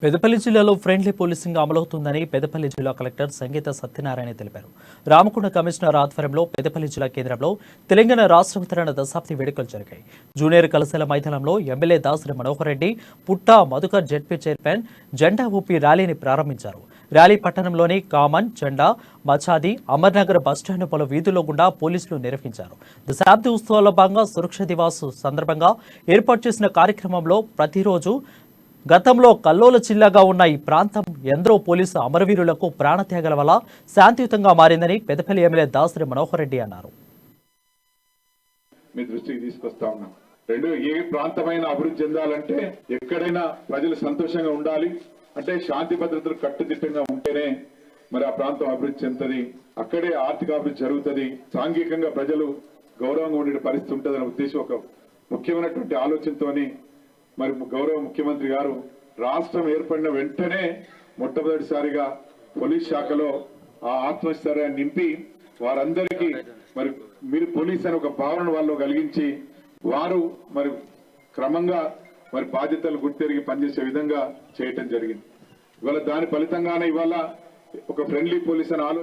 పెద్దపల్లి జిల్లాలో friendly policing అమలవుతుందని Peddapalli జిల్లా collector సంగీత సత్యనారాయణ తెలిపారు. రామకొండ కమిషనర్ ఆధ్వర్యంలో పెద్దపల్లి జిల్లా కేంద్రంలో తెలంగాణ రాష్ట్ర అవతరణ దశాబ్ది వేడుకలు జరిగాయి. జూనియర్ కళాశాల మైదానంలో ఎమ్మెల్యే దాసరి మనోహర్ రెడ్డి, పుట్టా మధుకర్ జెడ్పీ చైర్మన్ జెండా ఊపి ర్యాలీని ప్రారంభించారు. ర్యాలీ పట్టణంలోని కామన్, జెండా, మచాది, అమర్నగర్ బస్టాండ్ పలు వీధుల్లో గుండా పోలీసులు నిర్వహించారు. దశాబ్ది ఉత్సవాల్లో భాగంగా సురక్ష దివాస్ సందర్భంగా ఏర్పాటు చేసిన కార్యక్రమంలో ప్రతిరోజు గతంలో కల్లోల జిల్లాగా ఉన్న ఈ ప్రాంతం ఎందరో పోలీసు అమరవీరులకు ప్రాణత్యాగాల వల్ల శాంతియుతంగా మారిందని పెద్దపల్లి ఎమ్మెల్యే దాసరి మనోహర్ రెడ్డి అన్నారు. మీ దృష్టికి తీసుకొస్తా ఉన్నాం. ఏ ప్రాంతమైన అభివృద్ధి చెందాలంటే ఎక్కడైనా ప్రజలు సంతోషంగా ఉండాలి అంటే శాంతి భద్రతలు కట్టుదిట్టంగా ఉంటేనే మరి ఆ ప్రాంతం అభివృద్ధి చెందుతుంది. అక్కడే ఆర్థిక అభివృద్ధి జరుగుతుంది. సాంఘికంగా ప్రజలు గౌరవంగా ఉండే పరిస్థితి ఉంటుందనే ఉద్దేశం ఒక ముఖ్యమైనటువంటి ఆలోచనతోని మరి గౌరవ ముఖ్యమంత్రి గారు రాష్ట్రం ఏర్పడిన వెంటనే మొట్టమొదటిసారిగా పోలీస్ శాఖలో ఆ ఆత్మస్థైర్యాన్ని నింపి వారందరికీ మరి మీరు పోలీస్ అనే ఒక భావన వాళ్ళు కలిగించి వారు మరి క్రమంగా మరి బాధ్యతలు గుర్తెరిగి పనిచేసే విధంగా చేయటం జరిగింది. ఇవాళ దాని ఫలితంగానే ఇవాళ ఒక ఫ్రెండ్లీ పోలీస్ అనే ఆలోచన